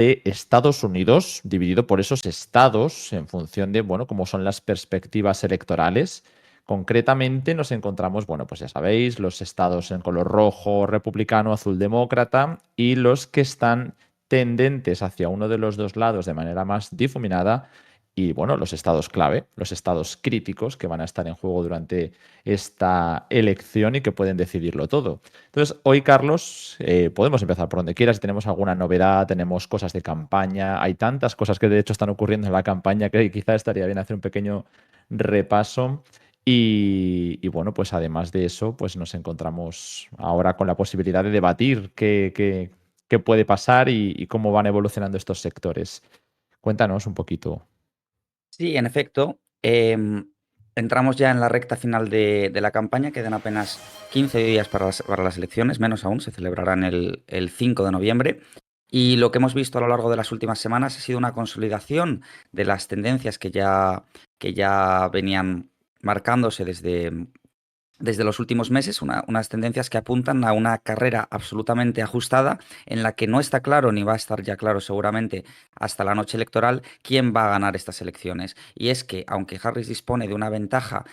de Estados Unidos, dividido por esos estados en función de, bueno, cómo son las perspectivas electorales. Concretamente nos encontramos, bueno, pues ya sabéis, los estados en color rojo, republicano, azul, demócrata, y los que están tendentes hacia uno de los dos lados de manera más difuminada, y bueno, los estados clave, los estados críticos que van a estar en juego durante esta elección y que pueden decidirlo todo. Entonces, hoy, Carlos, podemos empezar por donde quieras. Si tenemos alguna novedad, tenemos cosas de campaña. Hay tantas cosas que de hecho están ocurriendo en la campaña que quizá estaría bien hacer un pequeño repaso. Y bueno, pues además de eso, pues nos encontramos ahora con la posibilidad de debatir qué puede pasar y cómo van evolucionando estos sectores. Cuéntanos un poquito. Sí, en efecto, entramos ya en la recta final de la campaña, quedan apenas 15 días para las elecciones, menos aún, se celebrarán el 5 de noviembre. Y lo que hemos visto a lo largo de las últimas semanas ha sido una consolidación de las tendencias que ya venían marcándose desde los últimos meses, unas tendencias que apuntan a una carrera absolutamente ajustada en la que no está claro, ni va a estar ya claro seguramente hasta la noche electoral, quién va a ganar estas elecciones. Y es que, aunque Harris dispone de una ventaja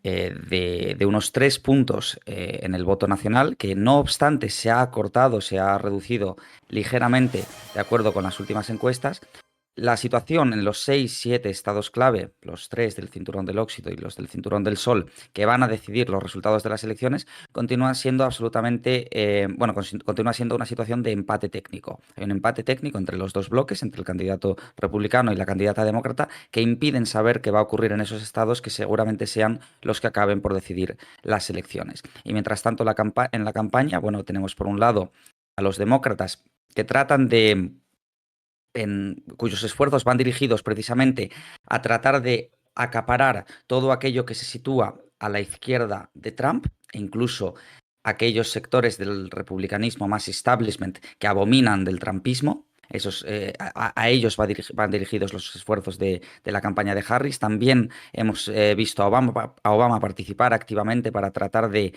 de unos 3 puntos en el voto nacional, que no obstante se ha acortado, se ha reducido ligeramente de acuerdo con las últimas encuestas, la situación en los 6, 7 estados clave, los 3 del cinturón del óxido y los del cinturón del sol, que van a decidir los resultados de las elecciones, continúa siendo absolutamente, continúa siendo una situación de empate técnico. Hay un empate técnico entre los dos bloques, entre el candidato republicano y la candidata demócrata, que impiden saber qué va a ocurrir en esos estados que seguramente sean los que acaben por decidir las elecciones. Y mientras tanto, en la campaña, bueno, tenemos por un lado a los demócratas que tratan cuyos esfuerzos van dirigidos precisamente a tratar de acaparar todo aquello que se sitúa a la izquierda de Trump, e incluso aquellos sectores del republicanismo más establishment que abominan del trumpismo. A ellos van dirigidos los esfuerzos de la campaña de Harris. También hemos visto a Obama participar activamente para tratar de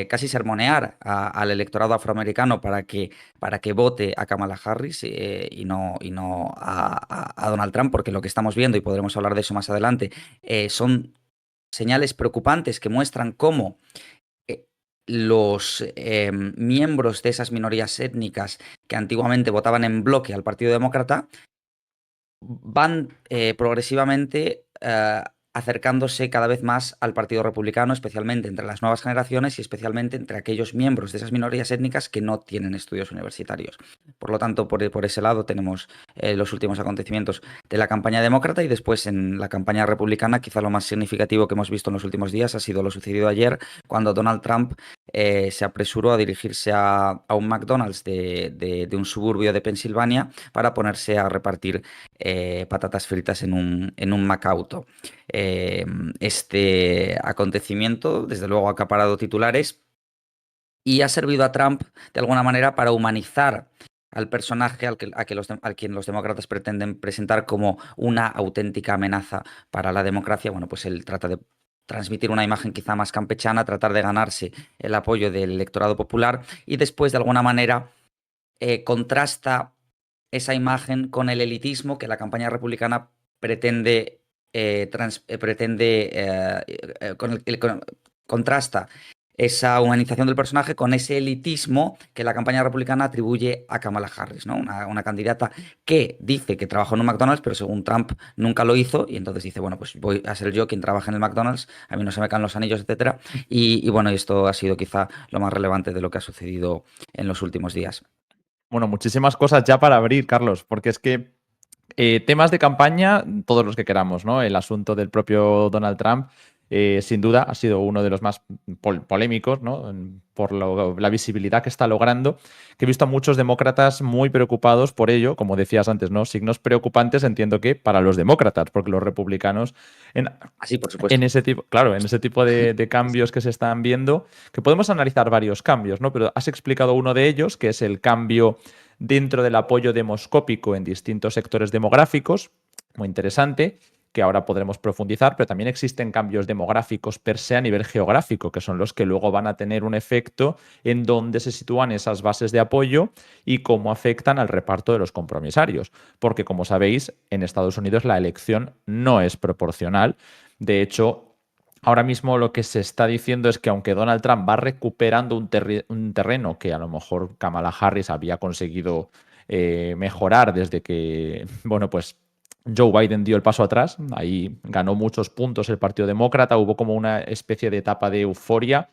casi sermonear al electorado afroamericano para que vote a Kamala Harris y no a Donald Trump, porque lo que estamos viendo, y podremos hablar de eso más adelante, son señales preocupantes que muestran cómo eh, los miembros de esas minorías étnicas que antiguamente votaban en bloque al Partido Demócrata van progresivamente acercándose cada vez más al Partido Republicano, especialmente entre las nuevas generaciones y especialmente entre aquellos miembros de esas minorías étnicas que no tienen estudios universitarios. Por lo tanto, por ese lado tenemos los últimos acontecimientos de la campaña demócrata, y después en la campaña republicana quizá lo más significativo que hemos visto en los últimos días ha sido lo sucedido ayer, cuando Donald Trump se apresuró a dirigirse a un McDonald's de un suburbio de Pensilvania para ponerse a repartir patatas fritas en un Macauto. Eh, este acontecimiento, desde luego, ha acaparado titulares y ha servido a Trump de alguna manera para humanizar al personaje al quien los demócratas pretenden presentar como una auténtica amenaza para la democracia. Bueno, pues él trata de transmitir una imagen quizá más campechana, tratar de ganarse el apoyo del electorado popular, y después, de alguna manera, contrasta esa imagen con el elitismo que la campaña republicana contrasta esa humanización del personaje con ese elitismo que la campaña republicana atribuye a Kamala Harris, ¿no? Una candidata que dice que trabajó en un McDonald's, pero según Trump nunca lo hizo, y entonces dice, bueno, pues voy a ser yo quien trabaja en el McDonald's, a mí no se me caen los anillos, etcétera. Y bueno, esto ha sido quizá lo más relevante de lo que ha sucedido en los últimos días. Bueno, muchísimas cosas ya para abrir, Carlos, porque es que temas de campaña, todos los que queramos, ¿no? El asunto del propio Donald Trump, sin duda, ha sido uno de los más polémicos, ¿no? Por la visibilidad que está logrando, que he visto a muchos demócratas muy preocupados por ello, como decías antes, ¿no? Signos preocupantes, entiendo que para los demócratas, porque los republicanos en, Así, por en supuesto. ese tipo, claro, en ese tipo de cambios que se están viendo, que podemos analizar varios cambios, ¿no? Pero has explicado uno de ellos, que es el cambio dentro del apoyo demoscópico en distintos sectores demográficos, muy interesante, que ahora podremos profundizar, pero también existen cambios demográficos per se a nivel geográfico, que son los que luego van a tener un efecto en dónde se sitúan esas bases de apoyo y cómo afectan al reparto de los compromisarios. Porque, como sabéis, en Estados Unidos la elección no es proporcional. De hecho, ahora mismo lo que se está diciendo es que aunque Donald Trump va recuperando un terreno que a lo mejor Kamala Harris había conseguido mejorar desde que, bueno, pues Joe Biden dio el paso atrás, ahí ganó muchos puntos el Partido Demócrata, hubo como una especie de etapa de euforia.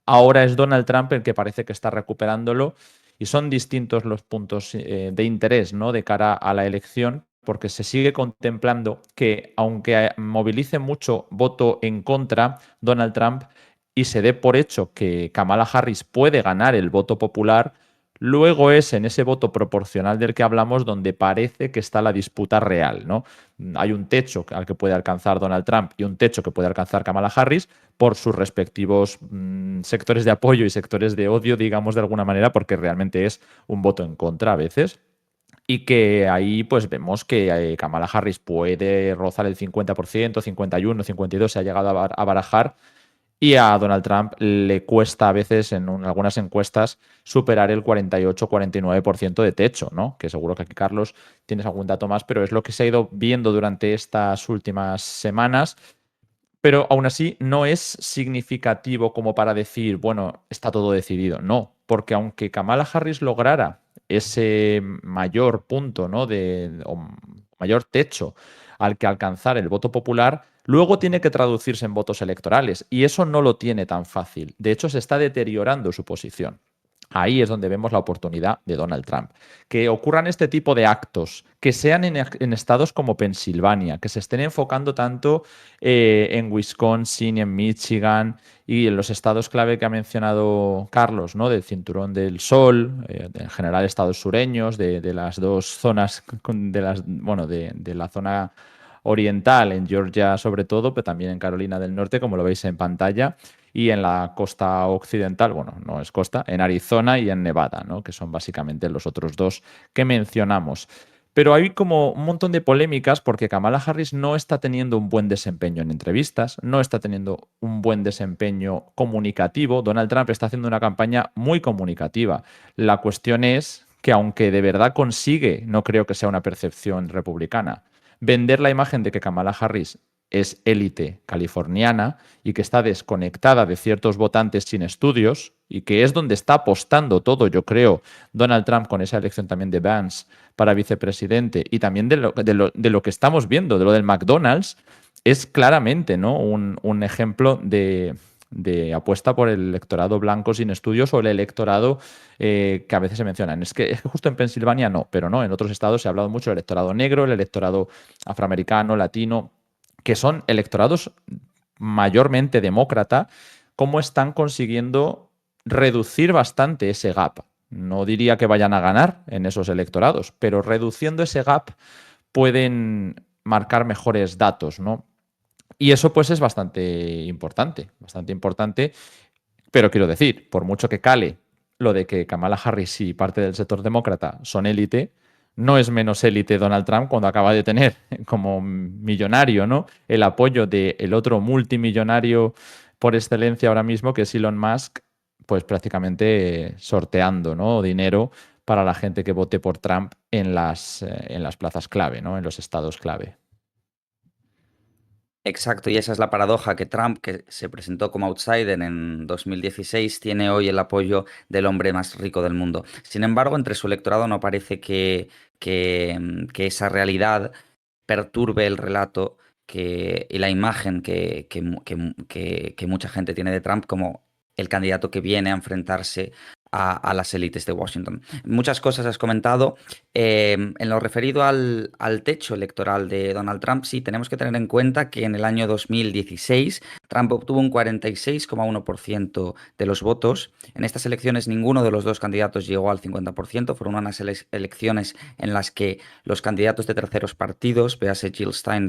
Ahora es Donald Trump el que parece que está recuperándolo y son distintos los puntos de interés, ¿no?, de cara a la elección, porque se sigue contemplando que, aunque movilice mucho voto en contra Donald Trump y se dé por hecho que Kamala Harris puede ganar el voto popular, luego es en ese voto proporcional del que hablamos donde parece que está la disputa real, ¿no? Hay un techo al que puede alcanzar Donald Trump y un techo que puede alcanzar Kamala Harris por sus respectivos sectores de apoyo y sectores de odio, digamos de alguna manera, porque realmente es un voto en contra a veces. Y que ahí pues vemos que Kamala Harris puede rozar el 50%, 51, 52, se ha llegado a barajar, y a Donald Trump le cuesta a veces en algunas encuestas superar el 48-49% de techo, ¿no? Que seguro que aquí, Carlos, tienes algún dato más, pero es lo que se ha ido viendo durante estas últimas semanas. Pero aún así no es significativo como para decir, bueno, está todo decidido. No, porque aunque Kamala Harris lograra ese mayor punto, ¿no?, o mayor techo al que alcanzar el voto popular, luego tiene que traducirse en votos electorales y eso no lo tiene tan fácil. De hecho, se está deteriorando su posición. Ahí es donde vemos la oportunidad de Donald Trump. Que ocurran este tipo de actos, que sean en estados como Pensilvania, que se estén enfocando tanto en Wisconsin, en Michigan y en los estados clave que ha mencionado Carlos, ¿no?, del Cinturón del Sol, en general estados sureños, de las dos zonas, bueno, de la zona oriental, en Georgia sobre todo, pero también en Carolina del Norte, como lo veis en pantalla, y en la costa occidental, bueno, no es costa, en Arizona y en Nevada, ¿no?, que son básicamente los otros dos que mencionamos. Pero hay como un montón de polémicas porque Kamala Harris no está teniendo un buen desempeño en entrevistas, no está teniendo un buen desempeño comunicativo. Donald Trump está haciendo una campaña muy comunicativa. La cuestión es que aunque de verdad consigue, no creo que sea una percepción republicana, vender la imagen de que Kamala Harris es élite californiana y que está desconectada de ciertos votantes sin estudios y que es donde está apostando todo, yo creo, Donald Trump con esa elección también de Vance para vicepresidente y también de lo que estamos viendo, de lo del McDonald's, es claramente, ¿no?, un ejemplo de apuesta por el electorado blanco sin estudios o el electorado que a veces se mencionan. Es que justo en Pensilvania no, pero no, en otros estados se ha hablado mucho del electorado negro, el electorado afroamericano, latino, que son electorados mayormente demócrata, cómo están consiguiendo reducir bastante ese gap. No diría que vayan a ganar en esos electorados, pero reduciendo ese gap pueden marcar mejores datos, ¿no? Y eso pues es bastante importante, pero quiero decir, por mucho que cale lo de que Kamala Harris y parte del sector demócrata son élite, no es menos élite Donald Trump cuando acaba de tener como millonario, ¿no?, el apoyo del otro multimillonario por excelencia ahora mismo, que es Elon Musk, pues prácticamente sorteando, ¿no?, dinero para la gente que vote por Trump en las plazas clave, ¿no?, en los estados clave. Exacto, y esa es la paradoja, que Trump, que se presentó como outsider en 2016, tiene hoy el apoyo del hombre más rico del mundo. Sin embargo, entre su electorado no parece que esa realidad perturbe el relato y la imagen que mucha gente tiene de Trump como el candidato que viene a enfrentarse a las élites de Washington. Muchas cosas has comentado. En lo referido al techo electoral de Donald Trump, sí, tenemos que tener en cuenta que en el año 2016 Trump obtuvo un 46,1% de los votos. En estas elecciones ninguno de los dos candidatos llegó al 50%. Fueron unas elecciones en las que los candidatos de terceros partidos, véase Jill Stein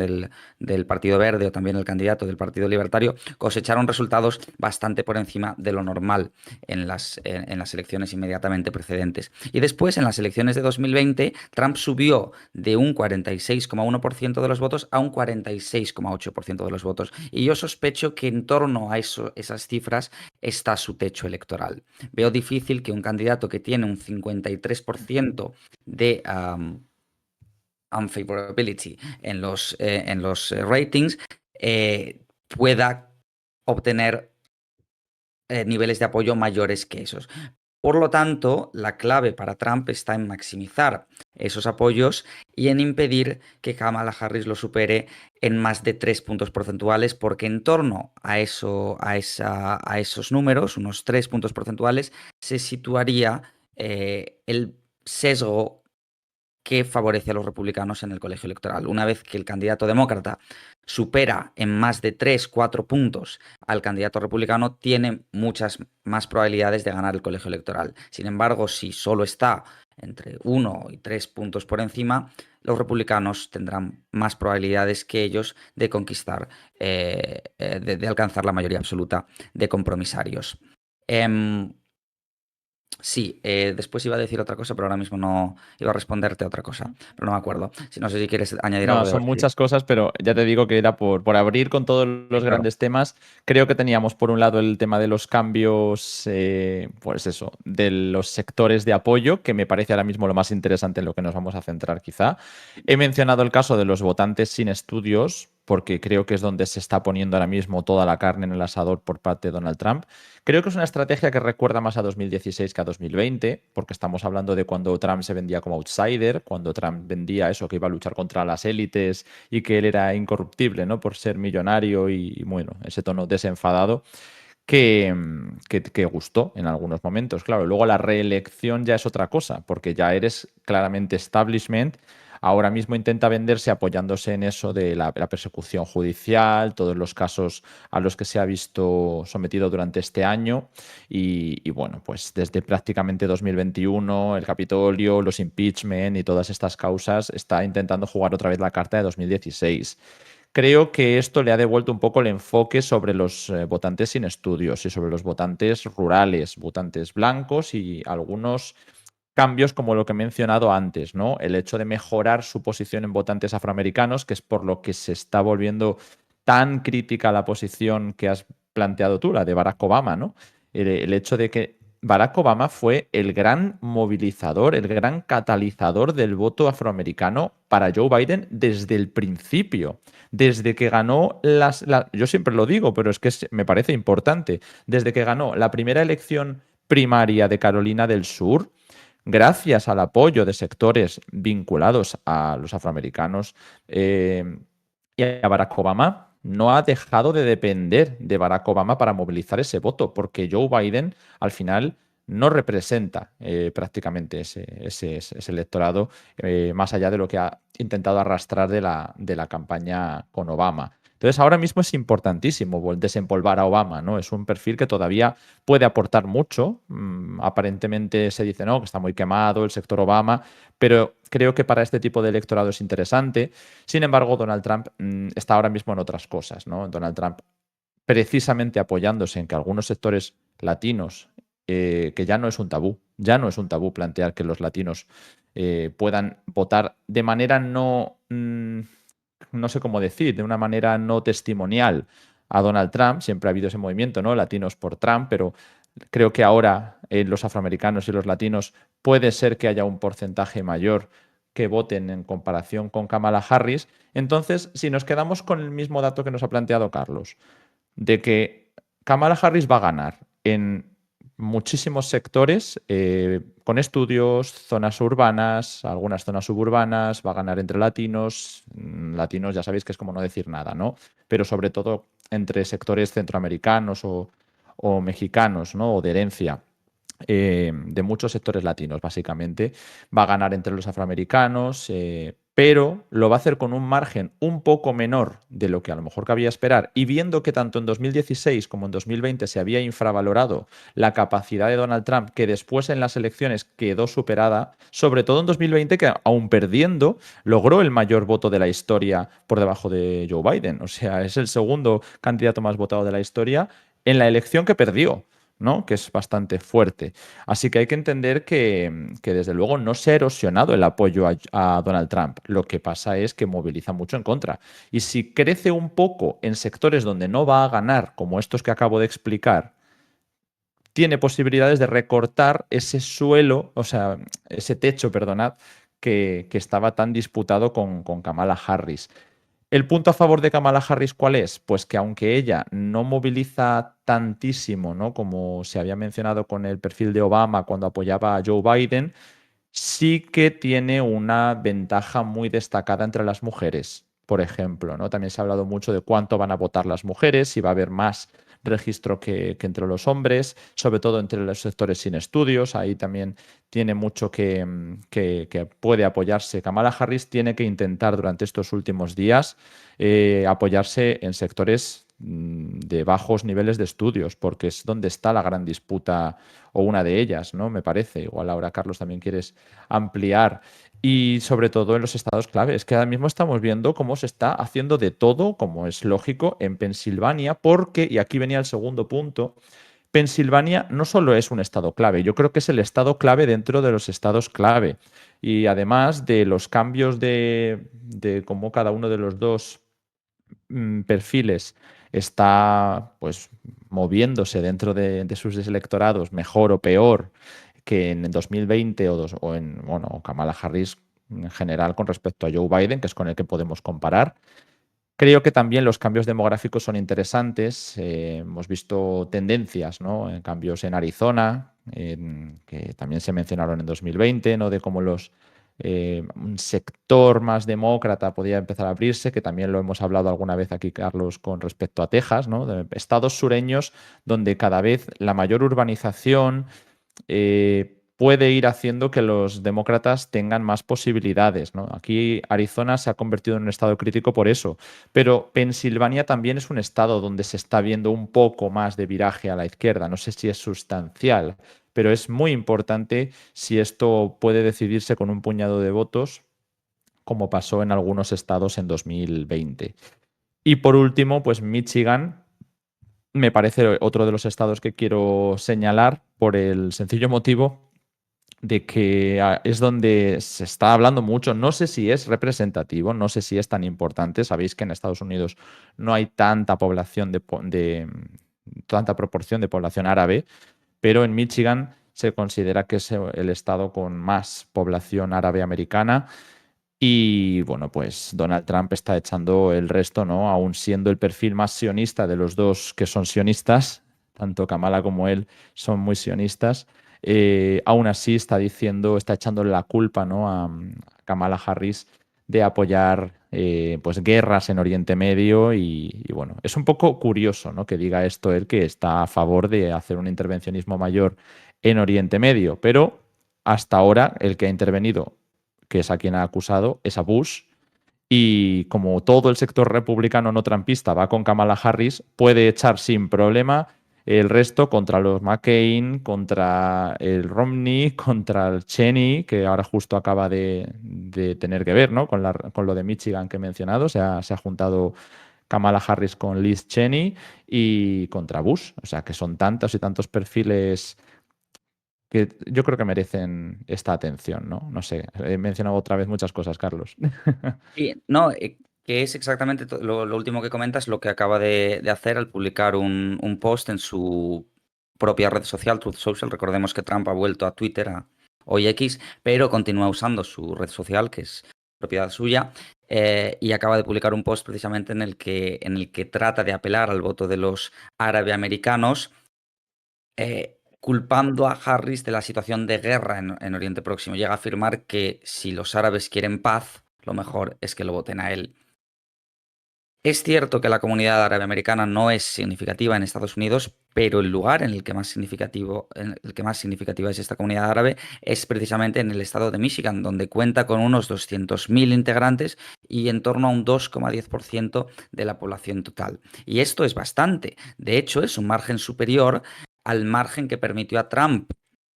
del Partido Verde o también el candidato del Partido Libertario, cosecharon resultados bastante por encima de lo normal en las las elecciones inmediatamente precedentes. Y después, en las elecciones de 2020, Trump subió de un 46,1% de los votos a un 46,8% de los votos. Y yo sospecho que en torno a esas cifras está su techo electoral. Veo difícil que un candidato que tiene un 53% de unfavorability en los ratings pueda obtener niveles de apoyo mayores que esos. Por lo tanto, la clave para Trump está en maximizar esos apoyos y en impedir que Kamala Harris lo supere en más de 3 puntos porcentuales, porque en torno a esos números, unos 3 puntos porcentuales, se situaría el sesgo que favorece a los republicanos en el colegio electoral. Una vez que el candidato demócrata supera en más de 3-4 puntos al candidato republicano, tiene muchas más probabilidades de ganar el colegio electoral. Sin embargo, si solo está entre 1 y 3 puntos por encima, los republicanos tendrán más probabilidades que ellos de conquistar, de alcanzar la mayoría absoluta de compromisarios. Sí, después iba a decir otra cosa, pero ahora mismo no iba a responderte otra cosa, pero no me acuerdo. Si no sé si quieres añadir No, algo de son Brasil. muchas cosas, pero ya te digo que era por abrir con todos Sí, los claro. grandes temas. Creo que teníamos por un lado el tema de los cambios, pues eso, de los sectores de apoyo, que me parece ahora mismo lo más interesante en lo que nos vamos a centrar quizá. He mencionado el caso de los votantes sin estudios, porque creo que es donde se está poniendo ahora mismo toda la carne en el asador por parte de Donald Trump. Creo que es una estrategia que recuerda más a 2016 que a 2020, porque estamos hablando de cuando Trump se vendía como outsider, cuando Trump vendía eso, que iba a luchar contra las élites y que él era incorruptible, ¿no? Por ser millonario y bueno, ese tono desenfadado que gustó en algunos momentos. Claro, luego la reelección ya es otra cosa, porque ya eres claramente establishment. Ahora mismo intenta venderse apoyándose en eso de la persecución judicial, todos los casos a los que se ha visto sometido durante este año y bueno, pues desde prácticamente 2021, el Capitolio, los impeachment y todas estas causas, está intentando jugar otra vez la carta de 2016. Creo que esto le ha devuelto un poco el enfoque sobre los votantes sin estudios y sobre los votantes rurales, votantes blancos y algunos cambios como lo que he mencionado antes, ¿no? El hecho de mejorar su posición en votantes afroamericanos, que es por lo que se está volviendo tan crítica la posición que has planteado tú, la de Barack Obama, ¿no? El hecho de que Barack Obama fue el gran movilizador, el gran catalizador del voto afroamericano para Joe Biden desde el principio, desde que ganó yo siempre lo digo, pero es que me parece importante, desde que ganó la primera elección primaria de Carolina del Sur, gracias al apoyo de sectores vinculados a los afroamericanos y a Barack Obama, no ha dejado de depender de Barack Obama para movilizar ese voto, porque Joe Biden al final no representa prácticamente ese electorado, más allá de lo que ha intentado arrastrar de la campaña con Obama. Entonces, ahora mismo es importantísimo desempolvar a Obama, ¿no? Es un perfil que todavía puede aportar mucho. Aparentemente se dice, no, que está muy quemado el sector Obama, pero creo que para este tipo de electorado es interesante. Sin embargo, Donald Trump está ahora mismo en otras cosas, ¿no? Donald Trump, precisamente apoyándose en que algunos sectores latinos, que ya no es un tabú, ya no es un tabú plantear que los latinos puedan votar de manera no sé cómo decir, de una manera no testimonial a Donald Trump. Siempre ha habido ese movimiento, ¿no? Latinos por Trump, pero creo que ahora los afroamericanos y los latinos puede ser que haya un porcentaje mayor que voten en comparación con Kamala Harris. Entonces, si nos quedamos con el mismo dato que nos ha planteado Carlos, de que Kamala Harris va a ganar en muchísimos sectores, con estudios, zonas urbanas, algunas zonas suburbanas, va a ganar entre latinos. Latinos ya sabéis que es como no decir nada, ¿no? Pero sobre todo entre sectores centroamericanos o mexicanos, ¿no? O de herencia. De muchos sectores latinos, básicamente. Va a ganar entre los afroamericanos, pero lo va a hacer con un margen un poco menor de lo que a lo mejor cabía esperar. Y viendo que tanto en 2016 como en 2020 se había infravalorado la capacidad de Donald Trump, que después en las elecciones quedó superada, sobre todo en 2020, que aún perdiendo, logró el mayor voto de la historia por debajo de Joe Biden. O sea, es el segundo candidato más votado de la historia en la elección que perdió. ¿no? Que es bastante fuerte. Así que hay que entender que desde luego no se ha erosionado el apoyo a Donald Trump. Lo que pasa es que moviliza mucho en contra. Y si crece un poco en sectores donde no va a ganar, como estos que acabo de explicar, tiene posibilidades de recortar ese suelo, o sea, ese techo, perdonad, que estaba tan disputado con Kamala Harris. ¿El punto a favor de Kamala Harris cuál es? Pues que aunque ella no moviliza tantísimo, ¿no? Como se había mencionado con el perfil de Obama cuando apoyaba a Joe Biden, sí que tiene una ventaja muy destacada entre las mujeres, por ejemplo, ¿no? También se ha hablado mucho de cuánto van a votar las mujeres, si va a haber más registro que entre los hombres, sobre todo entre los sectores sin estudios. Ahí también tiene mucho que puede apoyarse. Kamala Harris tiene que intentar durante estos últimos días apoyarse en sectores de bajos niveles de estudios, porque es donde está la gran disputa o una de ellas, ¿no? Me parece. Igual ahora, Carlos, también quieres ampliar. Y sobre todo en los estados clave. Es que ahora mismo estamos viendo cómo se está haciendo de todo, como es lógico, en Pensilvania, porque, y aquí venía el segundo punto, Pensilvania no solo es un estado clave, yo creo que es el estado clave dentro de los estados clave. Y además de los cambios de cómo cada uno de los dos perfiles está pues moviéndose dentro de sus electorados mejor o peor que en 2020 o en bueno, Kamala Harris en general con respecto a Joe Biden, que es con el que podemos comparar. Creo que también los cambios demográficos son interesantes. Hemos visto tendencias, ¿no? Cambios en Arizona, que también se mencionaron en 2020, ¿no? De cómo un sector más demócrata podía empezar a abrirse, que también lo hemos hablado alguna vez aquí, Carlos, con respecto a Texas, ¿no? De estados sureños donde cada vez la mayor urbanización puede ir haciendo que los demócratas tengan más posibilidades, ¿no? Aquí Arizona se ha convertido en un estado crítico por eso, pero Pensilvania también es un estado donde se está viendo un poco más de viraje a la izquierda. No sé si es sustancial, pero es muy importante si esto puede decidirse con un puñado de votos, como pasó en algunos estados en 2020. Y por último, pues Michigan me parece otro de los estados que quiero señalar por el sencillo motivo de que es donde se está hablando mucho. No sé si es representativo, no sé si es tan importante. Sabéis que en Estados Unidos no hay tanta población tanta proporción de población árabe, pero en Michigan se considera que es el estado con más población árabe americana. Y bueno, pues Donald Trump está echando el resto, ¿no? Aún siendo el perfil más sionista de los dos que son sionistas, tanto Kamala como él son muy sionistas. Aún así está diciendo, está echándole la culpa, ¿no? A Kamala Harris de apoyar pues guerras en Oriente Medio y bueno, es un poco curioso, ¿no? Que diga esto él, que está a favor de hacer un intervencionismo mayor en Oriente Medio, pero hasta ahora el que ha intervenido, que es a quien ha acusado, es a Bush. Y como todo el sector republicano no trampista va con Kamala Harris, puede echar sin problema el resto contra los McCain, contra el Romney, contra el Cheney, que ahora justo acaba de tener que ver, ¿no? Con lo de Michigan que he mencionado. Se ha juntado Kamala Harris con Liz Cheney y contra Bush. O sea que son tantos y tantos perfiles que yo creo que merecen esta atención, ¿no? No sé, he mencionado otra vez muchas cosas, Carlos. Sí, no, que es exactamente lo último que comentas, lo que acaba de hacer al publicar un post en su propia red social, Truth Social. Recordemos que Trump ha vuelto a Twitter, hoy X, pero continúa usando su red social, que es propiedad suya, y acaba de publicar un post precisamente en el que trata de apelar al voto de los árabe americanos, culpando a Harris de la situación de guerra en Oriente Próximo. Llega a afirmar que si los árabes quieren paz, lo mejor es que lo voten a él. Es cierto que la comunidad árabe americana no es significativa en Estados Unidos, pero el lugar en el que más significativa es esta comunidad árabe es precisamente en el estado de Michigan, donde cuenta con unos 200.000 integrantes y en torno a un 2,10% de la población total. Y esto es bastante. De hecho, es un margen superior al margen que permitió a Trump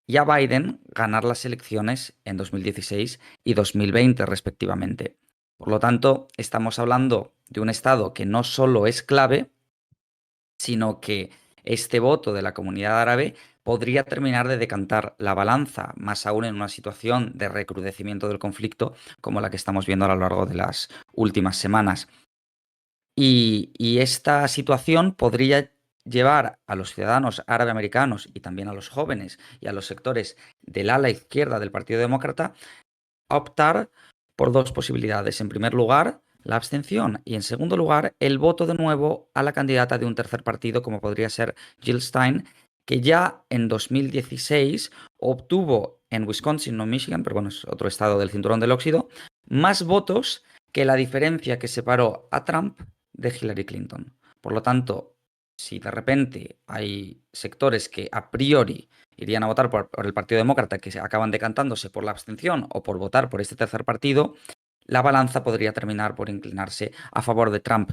y a Biden ganar las elecciones en 2016 y 2020 respectivamente. Por lo tanto, estamos hablando de un estado que no solo es clave, sino que este voto de la comunidad árabe podría terminar de decantar la balanza, más aún en una situación de recrudecimiento del conflicto como la que estamos viendo a lo largo de las últimas semanas. Y esta situación podría llevar a los ciudadanos árabe-americanos y también a los jóvenes y a los sectores del ala izquierda del Partido Demócrata a optar por dos posibilidades. En primer lugar, la abstención y en segundo lugar, el voto de nuevo a la candidata de un tercer partido como podría ser Jill Stein, que ya en 2016 obtuvo en Wisconsin, no Michigan, pero bueno, es otro estado del cinturón del óxido, más votos que la diferencia que separó a Trump de Hillary Clinton. Por lo tanto, si de repente hay sectores que a priori irían a votar por el Partido Demócrata, que se acaban decantándose por la abstención o por votar por este tercer partido, la balanza podría terminar por inclinarse a favor de Trump.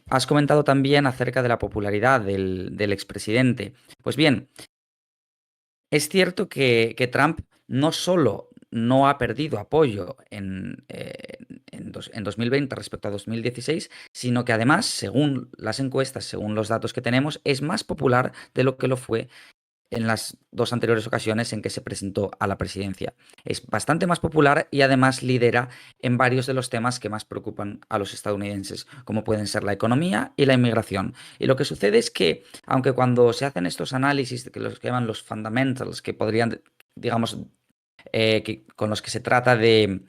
Has comentado también acerca de la popularidad del expresidente. Pues bien, es cierto que Trump no solo no ha perdido apoyo en 2020 respecto a 2016, sino que además, según las encuestas, según los datos que tenemos, es más popular de lo que lo fue en las dos anteriores ocasiones en que se presentó a la presidencia. Es bastante más popular y además lidera en varios de los temas que más preocupan a los estadounidenses, como pueden ser la economía y la inmigración. Y lo que sucede es que, aunque cuando se hacen estos análisis, que los que llaman los fundamentals, que podrían, digamos, con los que se trata de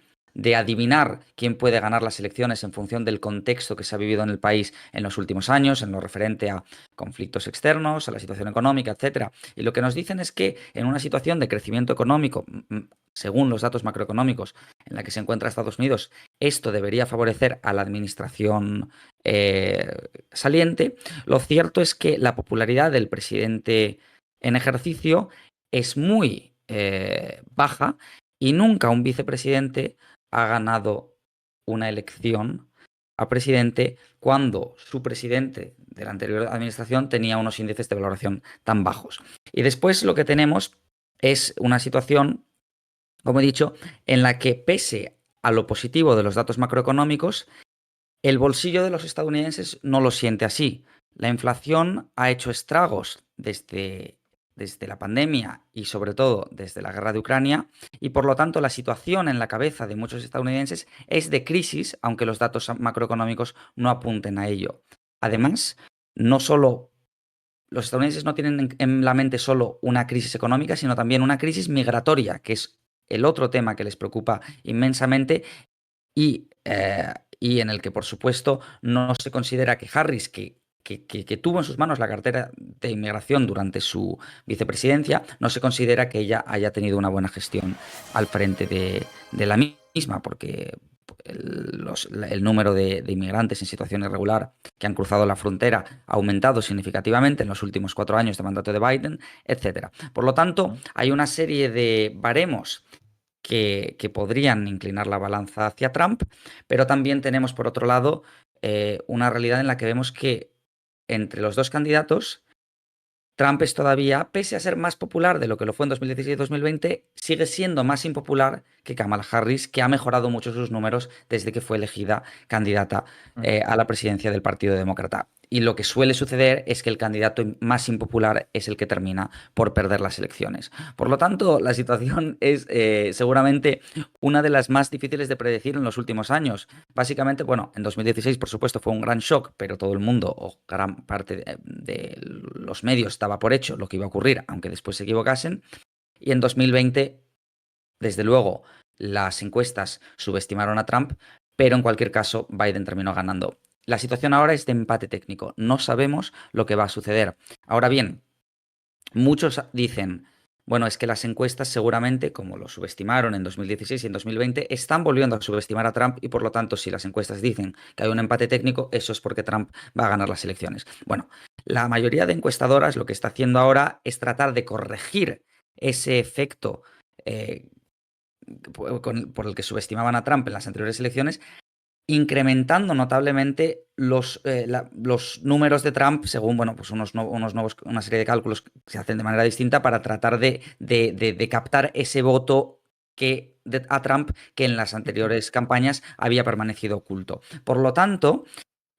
adivinar quién puede ganar las elecciones en función del contexto que se ha vivido en el país en los últimos años, en lo referente a conflictos externos, a la situación económica, etcétera. Y lo que nos dicen es que en una situación de crecimiento económico, según los datos macroeconómicos en la que se encuentra Estados Unidos, esto debería favorecer a la administración saliente. Lo cierto es que la popularidad del presidente en ejercicio es muy baja y nunca un vicepresidente ha ganado una elección a presidente cuando su presidente de la anterior administración tenía unos índices de valoración tan bajos. Y después lo que tenemos es una situación, como he dicho, en la que pese a lo positivo de los datos macroeconómicos, el bolsillo de los estadounidenses no lo siente así. La inflación ha hecho estragos desde la pandemia y sobre todo desde la guerra de Ucrania y por lo tanto la situación en la cabeza de muchos estadounidenses es de crisis, aunque los datos macroeconómicos no apunten a ello. Además, no solo los estadounidenses no tienen en la mente solo una crisis económica, sino también una crisis migratoria, que es el otro tema que les preocupa inmensamente y, y en el que, por supuesto, no se considera que Harris, que tuvo en sus manos la cartera de inmigración durante su vicepresidencia, no se considera que ella haya tenido una buena gestión al frente de la misma, porque el número de inmigrantes en situación irregular que han cruzado la frontera ha aumentado significativamente en los últimos 4 años de mandato de Biden, etcétera. Por lo tanto, hay una serie de baremos que podrían inclinar la balanza hacia Trump, pero también tenemos, por otro lado, una realidad en la que vemos que entre los dos candidatos, Trump es todavía, pese a ser más popular de lo que lo fue en 2016 y 2020, sigue siendo más impopular que Kamala Harris, que ha mejorado mucho sus números desde que fue elegida candidata a la presidencia del Partido Demócrata. Y lo que suele suceder es que el candidato más impopular es el que termina por perder las elecciones. Por lo tanto, la situación es seguramente una de las más difíciles de predecir en los últimos años. Básicamente, bueno, en 2016 por supuesto fue un gran shock, pero todo el mundo o gran parte de los medios estaba por hecho lo que iba a ocurrir, aunque después se equivocasen. Y en 2020, desde luego, las encuestas subestimaron a Trump, pero en cualquier caso Biden terminó ganando. La situación ahora es de empate técnico. No sabemos lo que va a suceder. Ahora bien, muchos dicen, bueno, es que las encuestas seguramente, como lo subestimaron en 2016 y en 2020, están volviendo a subestimar a Trump y por lo tanto, si las encuestas dicen que hay un empate técnico, eso es porque Trump va a ganar las elecciones. Bueno, la mayoría de encuestadoras lo que está haciendo ahora es tratar de corregir ese efecto por el que subestimaban a Trump en las anteriores elecciones, incrementando notablemente los números de Trump según, bueno, pues unos nuevos, una serie de cálculos que se hacen de manera distinta para tratar de captar ese voto a Trump que en las anteriores campañas había permanecido oculto. Por lo tanto,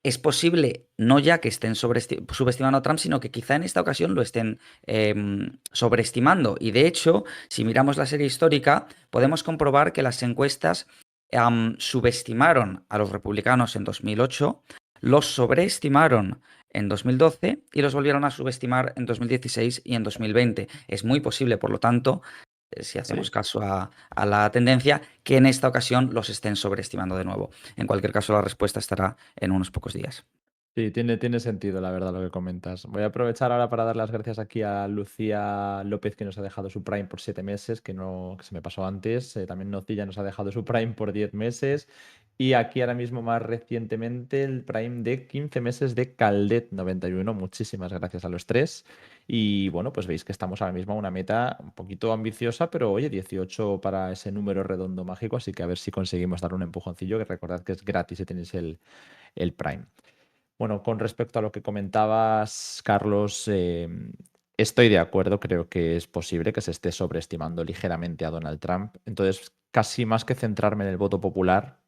Es posible, no ya que estén subestimando a Trump, sino que quizá en esta ocasión lo estén sobreestimando. Y de hecho, si miramos la serie histórica, podemos comprobar que las encuestas subestimaron a los republicanos en 2008, los sobreestimaron en 2012 y los volvieron a subestimar en 2016 y en 2020. Es muy posible, por lo tanto, si hacemos Sí. caso a la tendencia, que en esta ocasión los estén sobreestimando de nuevo. En cualquier caso, la respuesta estará en unos pocos días. Sí, tiene sentido, la verdad, lo que comentas. Voy a aprovechar ahora para dar las gracias aquí a Lucía López, que nos ha dejado su Prime por 7 meses, que se me pasó antes. También Nocilla nos ha dejado su Prime por 10 meses. Y aquí ahora mismo, más recientemente, el Prime de 15 meses de Caldet91. Muchísimas gracias a los tres. Y bueno, pues veis que estamos ahora mismo a una meta un poquito ambiciosa, pero oye, 18 para ese número redondo mágico. Así que a ver si conseguimos dar un empujoncillo, que recordad que es gratis si tenéis el Prime. Bueno, con respecto a lo que comentabas, Carlos, estoy de acuerdo, creo que es posible que se esté sobreestimando ligeramente a Donald Trump. Entonces, casi más que centrarme en el voto popular,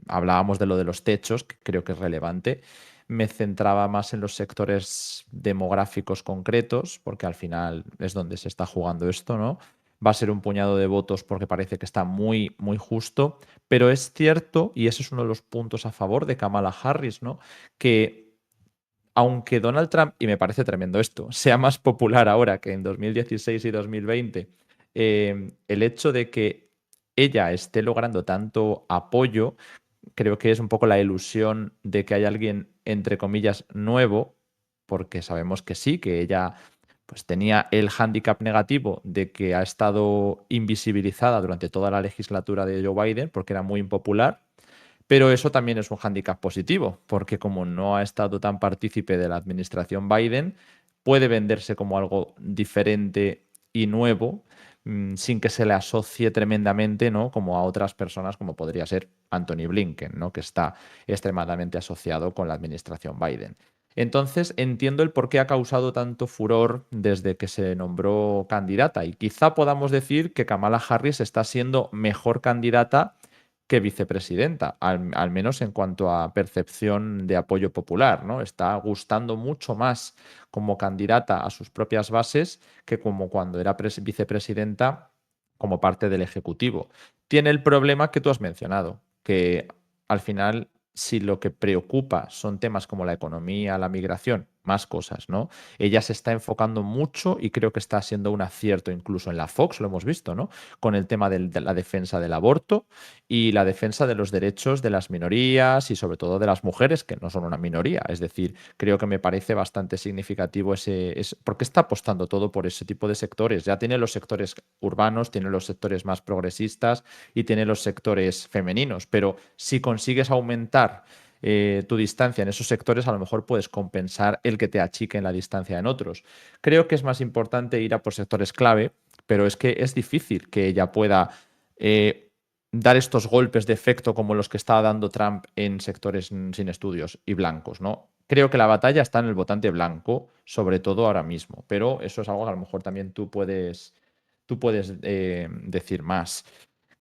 hablábamos de lo de los techos, que creo que es relevante, me centraba más en los sectores demográficos concretos, porque al final es donde se está jugando esto, ¿no? Va a ser un puñado de votos porque parece que está muy, muy justo, pero es cierto, y ese es uno de los puntos a favor de Kamala Harris, ¿no? Que aunque Donald Trump, y me parece tremendo esto, sea más popular ahora que en 2016 y 2020, el hecho de que ella esté logrando tanto apoyo, creo que es un poco la ilusión de que hay alguien, entre comillas, nuevo, porque sabemos que sí, que ella pues tenía el hándicap negativo de que ha estado invisibilizada durante toda la legislatura de Joe Biden porque era muy impopular, pero eso también es un hándicap positivo, porque como no ha estado tan partícipe de la administración Biden, puede venderse como algo diferente y nuevo, sin que se le asocie tremendamente, ¿no? Como a otras personas, como podría ser Anthony Blinken, ¿no? Que está extremadamente asociado con la administración Biden. Entonces entiendo el por qué ha causado tanto furor desde que se nombró candidata y quizá podamos decir que Kamala Harris está siendo mejor candidata que vicepresidenta, al menos en cuanto a percepción de apoyo popular, ¿no? Está gustando mucho más como candidata a sus propias bases que como cuando era vicepresidenta como parte del Ejecutivo. Tiene el problema que tú has mencionado, que al final, si lo que preocupa son temas como la economía, la migración, más cosas, ¿no? Ella se está enfocando mucho y creo que está siendo un acierto incluso en la Fox, lo hemos visto, ¿no? Con el tema de la defensa del aborto y la defensa de los derechos de las minorías y sobre todo de las mujeres, que no son una minoría. Es decir, creo que me parece bastante significativo porque está apostando todo por ese tipo de sectores. Ya tiene los sectores urbanos, tiene los sectores más progresistas y tiene los sectores femeninos, pero si consigues aumentar tu distancia en esos sectores, a lo mejor puedes compensar el que te achiquen la distancia en otros. Creo que es más importante ir a por sectores clave, pero es que es difícil que ella pueda dar estos golpes de efecto como los que está dando Trump en sectores sin estudios y blancos, ¿no? Creo que la batalla está en el votante blanco, sobre todo ahora mismo, pero eso es algo que a lo mejor también tú puedes decir más.